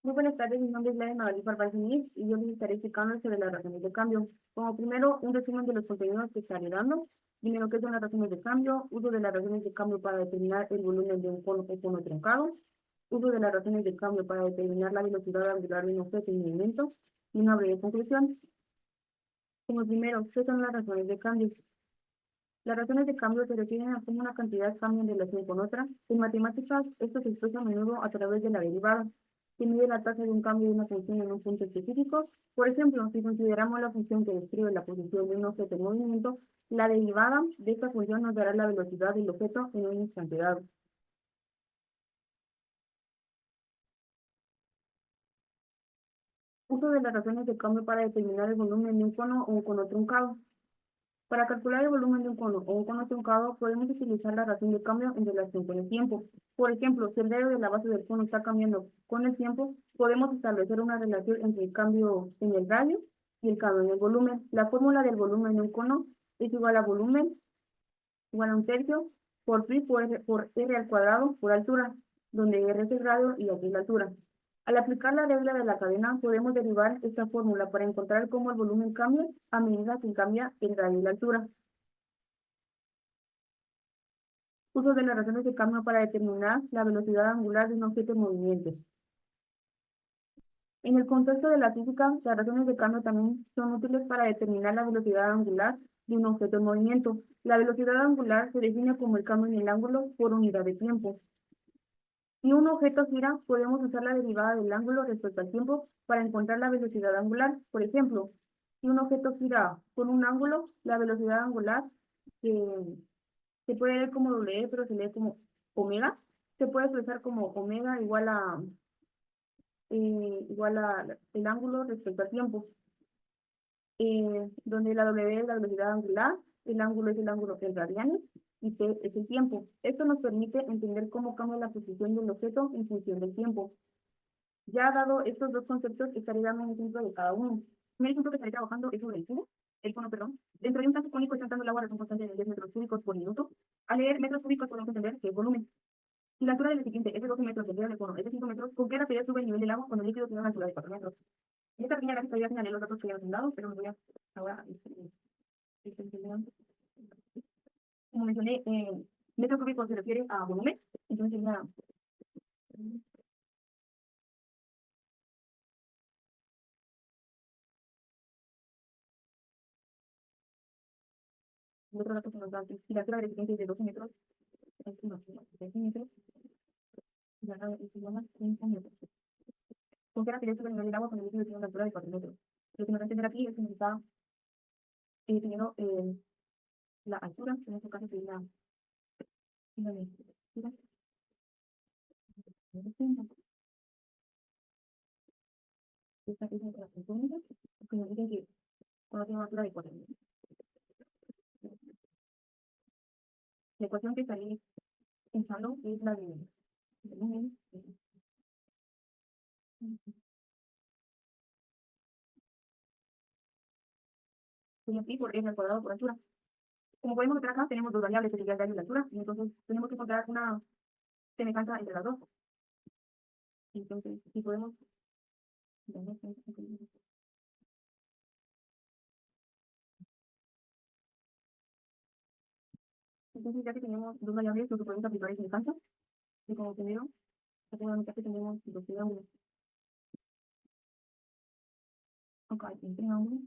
Muy buenas tardes, mi nombre es Gladys Magali Farfán y yo les estaré explicando sobre las razones de cambio. Como primero, un resumen de los contenidos que estaré dando. Primero, qué son las razones de cambio, uso de las razones de cambio para determinar el volumen de un cono o cono truncado, uso de las razones de cambio para determinar la velocidad angular de un objeto en movimiento, y una breve conclusión. Como primero, ¿qué son las razones de cambio? Las razones de cambio se refieren a cómo una cantidad cambia en relación con otra. En matemáticas, esto se expresa a menudo a través de la derivada, que mide la tasa de un cambio de una función en un punto específico. Por ejemplo, si consideramos la función que describe la posición de un objeto en movimiento, la derivada de esta función nos dará la velocidad del objeto en un instante dado. Uso de las razones de cambio para determinar el volumen de un cono o un cono truncado. Para calcular el volumen de un cono o un cono truncado, podemos utilizar la razón de cambio en relación con el tiempo. Por ejemplo, si el radio de la base del cono está cambiando con el tiempo, podemos establecer una relación entre el cambio en el radio y el cambio en el volumen. La fórmula del volumen de un cono es igual a volumen, igual a un tercio, por pi por r al cuadrado por altura, donde r es el radio y aquí es la altura. Al aplicar la regla de la cadena, podemos derivar esta fórmula para encontrar cómo el volumen cambia a medida que cambia el radio y la altura. Uso de las razones de cambio para determinar la velocidad angular de un objeto en movimiento. En el contexto de la física, las razones de cambio también son útiles para determinar la velocidad angular de un objeto en movimiento. La velocidad angular se define como el cambio en el ángulo por unidad de tiempo. Si un objeto gira, podemos usar la derivada del ángulo respecto al tiempo para encontrar la velocidad angular. Por ejemplo, si un objeto gira con un ángulo, la velocidad angular eh, se puede leer como W, pero se lee como omega. Se puede expresar como omega igual a el ángulo respecto al tiempo, donde la W es la velocidad angular, el ángulo es el ángulo en radianes y T es el tiempo. Esto nos permite entender cómo cambia la posición del objeto en función del tiempo. Ya dado estos dos conceptos, estaré dando un ejemplo de cada uno. El primer ejemplo que estaré trabajando es sobre el cono, perdón. Dentro de un tanque cónico está entrando el agua a razón constante de 10 metros cúbicos por minuto. Al leer metros cúbicos podemos entender que es volumen. Si la altura del recipiente es de 12 metros, el del cono es de 5 metros, ¿con qué rapidez sube el nivel del agua cuando el líquido tiene una altura de 4 metros? En esta pequeña gráfica ya señalé los datos que ya han dado, pero me voy a ahora enseñando. Como mencioné, metro cúbico se refiere a volumen, entonces ya el otro dato que nos da, si la altura del recipiente es de 12 metros, es unos 13 metros, y la es igual a 30 metros. ¿Con qué rapidez sube el nivel del agua cuando el líquido tiene una altura de 4 metros? Lo que nos va a entender aquí es que nos está teniendo la altura, en este caso sería una de altura, esta es la centímetros, que nos dicen que cuando tiene una altura de 4 metros. La ecuación que estaré pensando es la de volumen, sería pi por r al cuadrado por altura. Como podemos ver acá, tenemos dos variables, que sería el radio y la altura, y entonces tenemos que encontrar una semejanza entre las dos. Entonces, si podemos, entonces ya que tenemos dos variables, lo que podemos aplicar es semejanza, y como primero, ya que tenemos dos triángulos, acá hay un triángulo,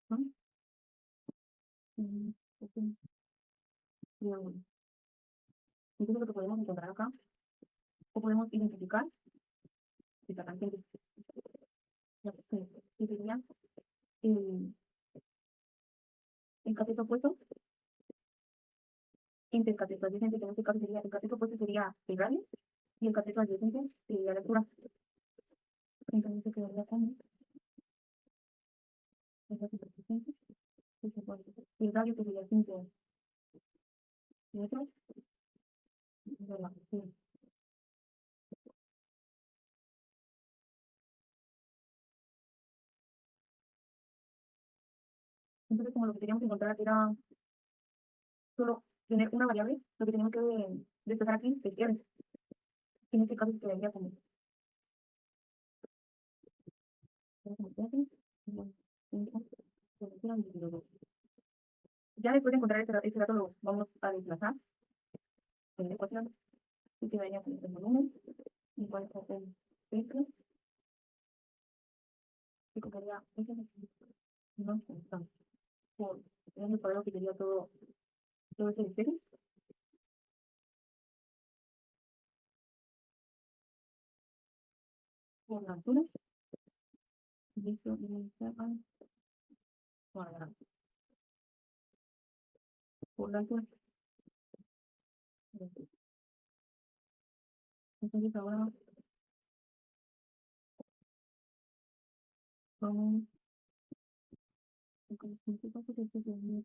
¿no? Y un triángulo. Entonces lo que podemos encontrar acá, o podemos identificar esta tangente, que sería el, el cateto opuesto entre el cateto adyacente, que en este caso sería el cateto opuesto sería el radio, y el cateto adyacente sería la altura. Entonces se quedaría con el cateto adyacente, y el radio que sería 15 metros, de la cuestión. Entonces, como lo que queríamos encontrar era solo tener una variable, lo que tenemos que despejar aquí, te quieres. En este caso quedaría como ya después de encontrar ese dato lo vamos a desplazar en la ecuación y quedaría con el volumen igual a el centro y quedaría ese no constante por el cuadrado que sería todo ese esfero por la altura y eso está al cuadrado por la altura. Entonces ahora con el principio que se tiene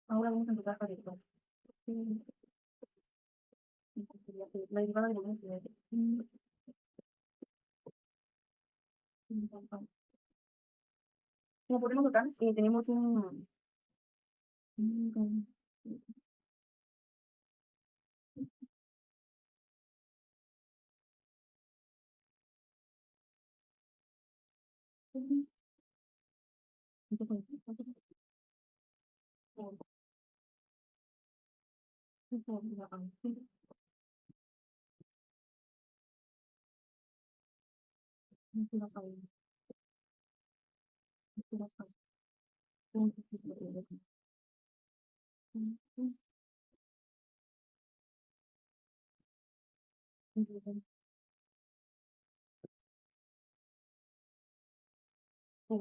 ahora vamos a empezar a esto. La derivada de volumen sería como podemos notar, tenemos un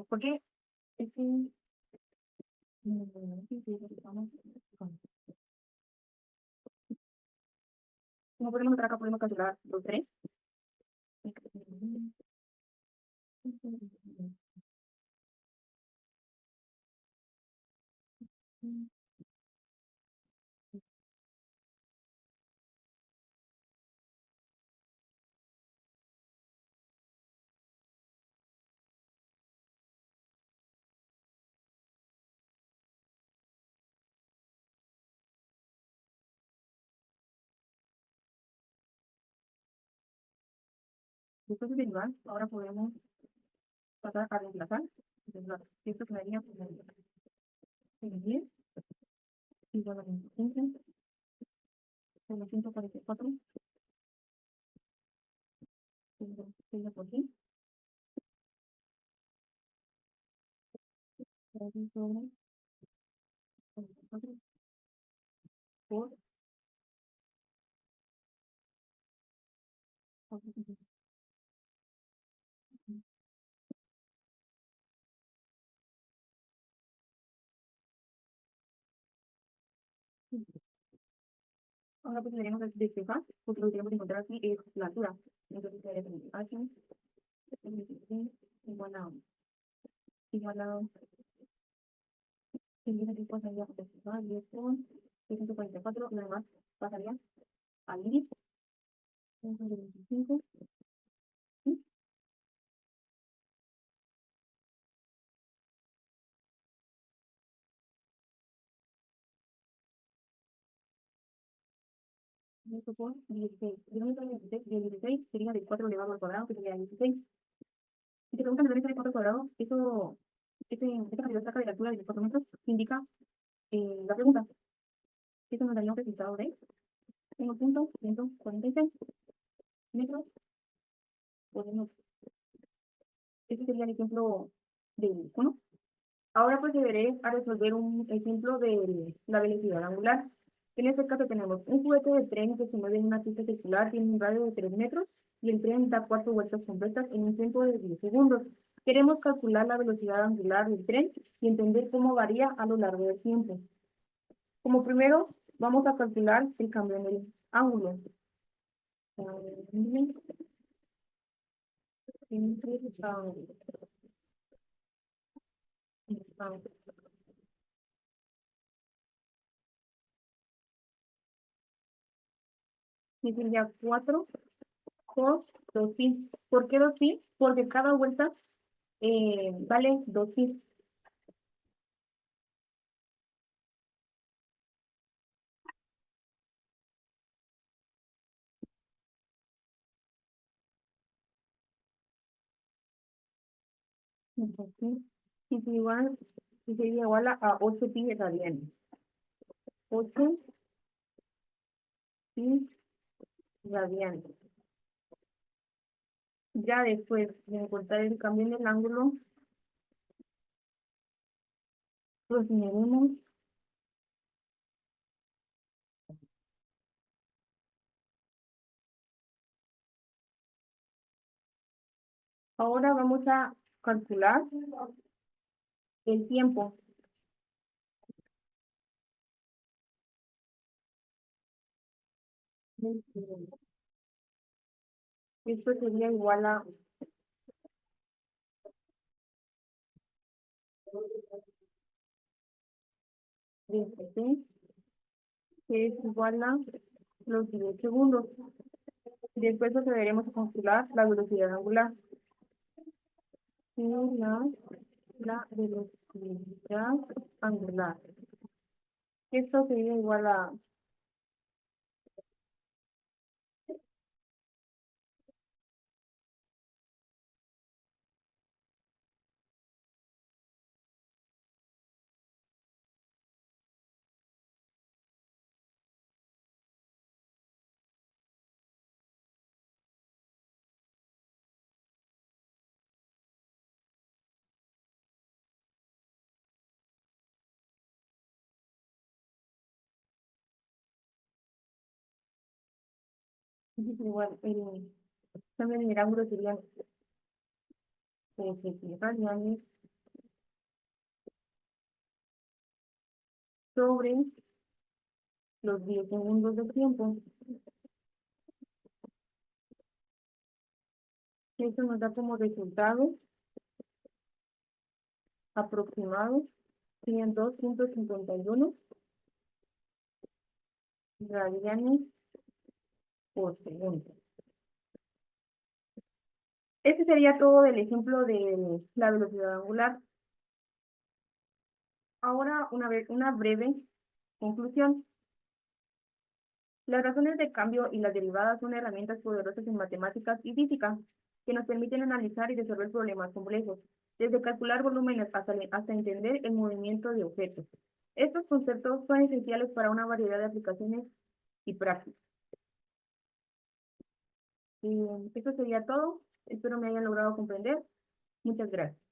porque es que como podemos notar acá, podemos calcular los tres. Después de derivar, ahora podemos pasar a reemplazar. Entonces, esto quedaría como 10 igual a 25 por 144 por 100 sobre 44 por ahora pues deberíamos despejar, porque lo que tenemos que encontrar aquí es la altura. Entonces quedaría como h igual a igual a si viene aquí pasaría a 10 con 644, lo demás pasaría al índice 25. Esto por 16. Yo no sabía 16, y el 16 sería de 4 elevado al cuadrado, que sería 16. Si te preguntan el de 4 cuadrados, esta cantidad saca de la altura de los 4 metros, indica la pregunta. Eso nos daría un resultado de 1.146 metros podemos, este sería el ejemplo de 1. Ahora procederé a resolver un ejemplo de la velocidad angular. En este caso tenemos un juguete de tren que se mueve en una pista circular, tiene un radio de 3 metros y el tren da 4 vueltas completas en un tiempo de 10 segundos. Queremos calcular la velocidad angular del tren y entender cómo varía a lo largo del tiempo. Como primero, vamos a calcular el cambio en el ángulo. Y sería 4 por 2pi. ¿Por qué 2pi? Porque cada vuelta vale 2pi. Entonces, y sería igual a 8 pi radianes. 8 pi radianes. Ya después de encontrar el cambio en el ángulo, procederemos. Ahora vamos a calcular el tiempo. Esto sería igual a 16, que es igual a los 10 segundos. Después procederemos a calcular la velocidad angular. Y la velocidad angular. Esto sería igual a igual también el ángulo sería 6 radianes sobre los 10 segundos de tiempo. Esto nos da como resultado aproximado 102.51 radianes por segundo. Este sería todo el ejemplo de la velocidad angular. Ahora una breve conclusión. Las razones de cambio y las derivadas son herramientas poderosas en matemáticas y física que nos permiten analizar y resolver problemas complejos, desde calcular volúmenes hasta entender el movimiento de objetos. Estos conceptos son esenciales para una variedad de aplicaciones y prácticas. Y eso sería todo. Espero me hayan logrado comprender. Muchas gracias.